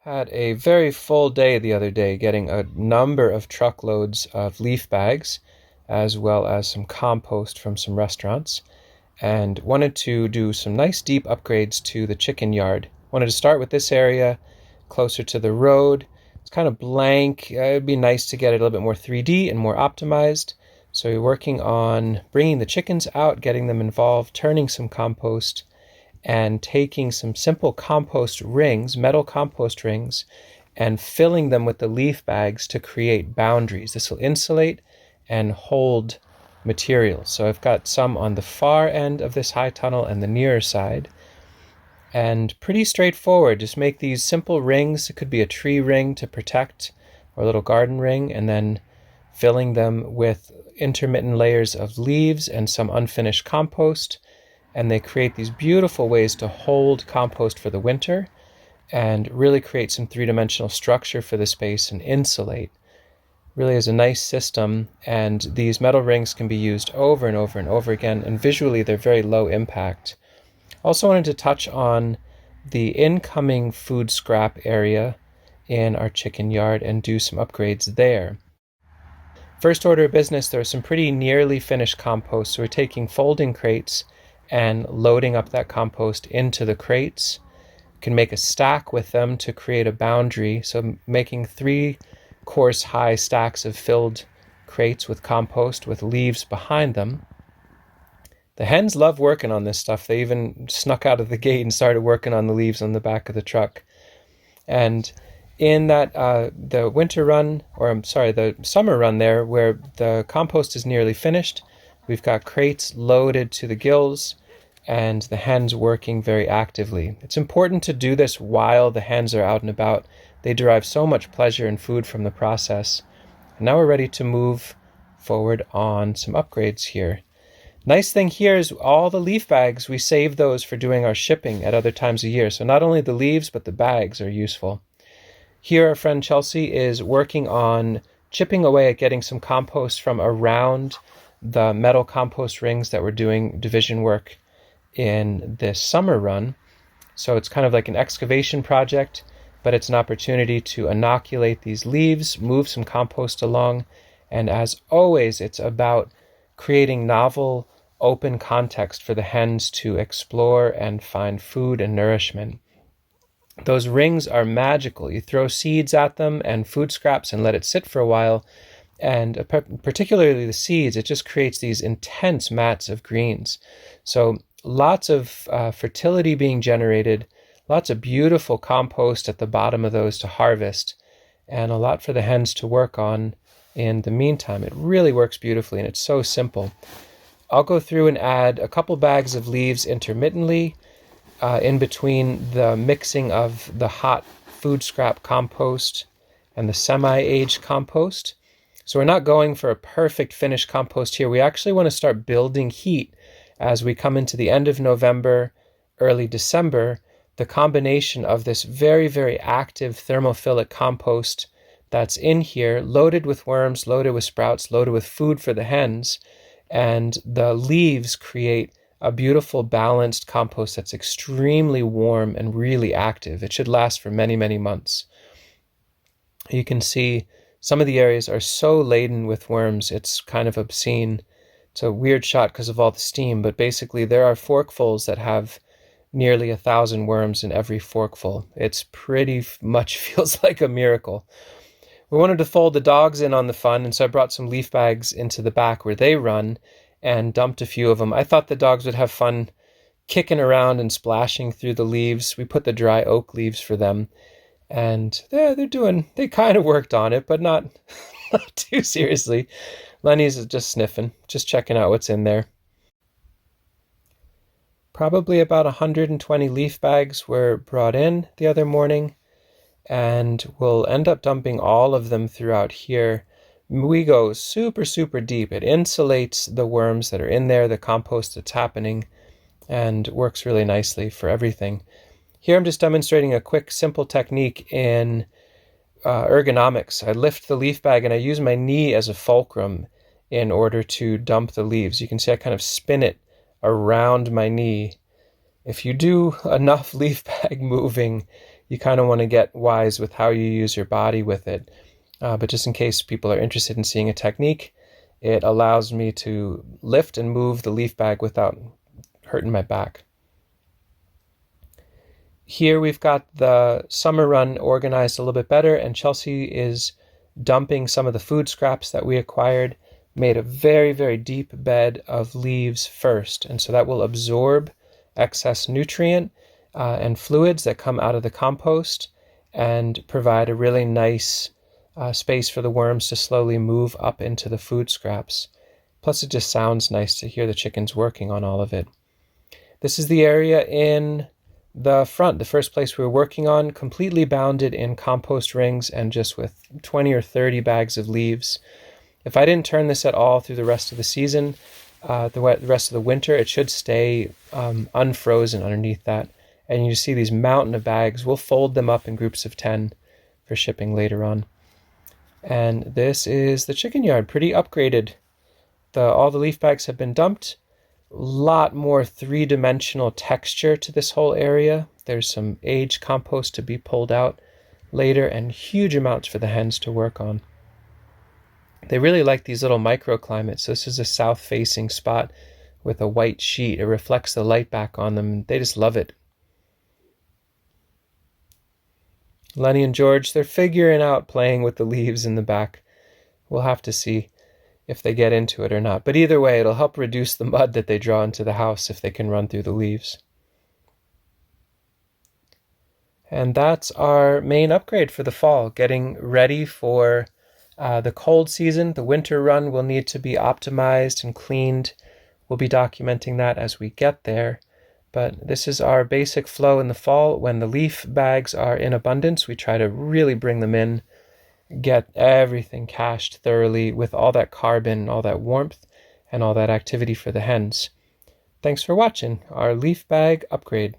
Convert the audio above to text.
Had a very full day the other day, getting a number of truckloads of leaf bags, as well as some compost from some restaurants, and wanted to do some nice deep upgrades to the chicken yard. Wanted to start with this area closer to the road. It's kind of blank. It'd be nice to get it a little bit more 3D and more optimized. So we're working on bringing the chickens out, getting them involved, turning some compost, and taking some simple compost rings, metal compost rings, and filling them with the leaf bags to create boundaries. This will insulate and hold material. So I've got some on the far end of this high tunnel and the nearer side. And pretty straightforward. Just make these simple rings. It could be a tree ring to protect, or a little garden ring, and then filling them with intermittent layers of leaves and some unfinished compost. And they create these beautiful ways to hold compost for the winter and really create some three-dimensional structure for the space and insulate. Really is a nice system, and these metal rings can be used over and over and over again, and visually they're very low impact. Also wanted to touch on the incoming food scrap area in our chicken yard and do some upgrades there. First order of business, there was some pretty nearly finished compost, so we're taking folding crates and loading up that compost into the crates. You can make a stack with them to create a boundary, so making 3-course high stacks of filled crates with compost with leaves behind them. The hens love working on this stuff. They even snuck out of the gate and started working on the leaves on the back of the truck. And in that the summer run there, where the compost is nearly finished, we've got crates loaded to the gills and the hens working very actively. It's important to do this while the hens are out and about. They derive so much pleasure and food from the process. And now we're ready to move forward on some upgrades here. Nice thing here is all the leaf bags, we save those for doing our shipping at other times of year. So not only the leaves, but the bags are useful. Here our friend Chelsea is working on chipping away at getting some compost from around the metal compost rings that we're doing division work in this summer run. So it's kind of like an excavation project, but it's an opportunity to inoculate these leaves, move some compost along, and as always, it's about creating novel, open context for the hens to explore and find food and nourishment. Those rings are magical. You throw seeds at them and food scraps and let it sit for a while, and particularly the seeds, it just creates these intense mats of greens. So lots of fertility being generated, lots of beautiful compost at the bottom of those to harvest, and a lot for the hens to work on in the meantime. It really works beautifully, and it's so simple. I'll go through and add a couple bags of leaves intermittently in between the mixing of the hot food scrap compost and the semi-aged compost. So we're not going for a perfect finished compost here. We actually want to start building heat as we come into the end of November, early December. The combination of this very, very active thermophilic compost that's in here, loaded with worms, loaded with sprouts, loaded with food for the hens, and the leaves create a beautiful balanced compost that's extremely warm and really active. It should last for many, many months. You can see some of the areas are so laden with worms, it's kind of obscene. It's a weird shot because of all the steam, but basically there are forkfuls that have nearly 1,000 worms in every forkful. It's pretty much feels like a miracle. We wanted to fold the dogs in on the fun, and so I brought some leaf bags into the back where they run and dumped a few of them. I thought the dogs would have fun kicking around and splashing through the leaves. We put the dry oak leaves for them, and they kind of worked on it, but not too seriously. Lenny's just sniffing, just checking out what's in there. Probably about 120 leaf bags were brought in the other morning, and we'll end up dumping all of them throughout here. We go super, super deep. It insulates the worms that are in there, the compost that's happening, and works really nicely for everything. Here I'm just demonstrating a quick, simple technique in ergonomics. I lift the leaf bag and I use my knee as a fulcrum in order to dump the leaves. You can see I kind of spin it around my knee. If you do enough leaf bag moving, you kind of want to get wise with how you use your body with it. But just in case people are interested in seeing a technique, it allows me to lift and move the leaf bag without hurting my back. Here we've got the summer run organized a little bit better, and Chelsea is dumping some of the food scraps that we acquired, made a very, very deep bed of leaves first. And so that will absorb excess nutrient and fluids that come out of the compost and provide a really nice space for the worms to slowly move up into the food scraps. Plus it just sounds nice to hear the chickens working on all of it. This is the area in the front, the first place we were working on, completely bounded in compost rings and just with 20 or 30 bags of leaves. If I didn't turn this at all through the rest of the season, the rest of the winter, it should stay unfrozen underneath that. And you see these mountain of bags. We'll fold them up in groups of 10 for shipping later on. And this is the chicken yard, pretty upgraded. All the leaf bags have been dumped. Lot more three-dimensional texture to this whole area. There's some aged compost to be pulled out later and huge amounts for the hens to work on. They really like these little microclimates. So this is a south-facing spot with a white sheet. It reflects the light back on them. They just love it. Lenny and George, they're figuring out playing with the leaves in the back. We'll have to see if they get into it or not. But either way, it'll help reduce the mud that they draw into the house if they can run through the leaves. And that's our main upgrade for the fall, getting ready for the cold season. The winter run will need to be optimized and cleaned. We'll be documenting that as we get there. But this is our basic flow in the fall. When the leaf bags are in abundance, we try to really bring them in, get everything cached thoroughly with all that carbon, all that warmth, and all that activity for the hens. Thanks for watching our leaf bag upgrade.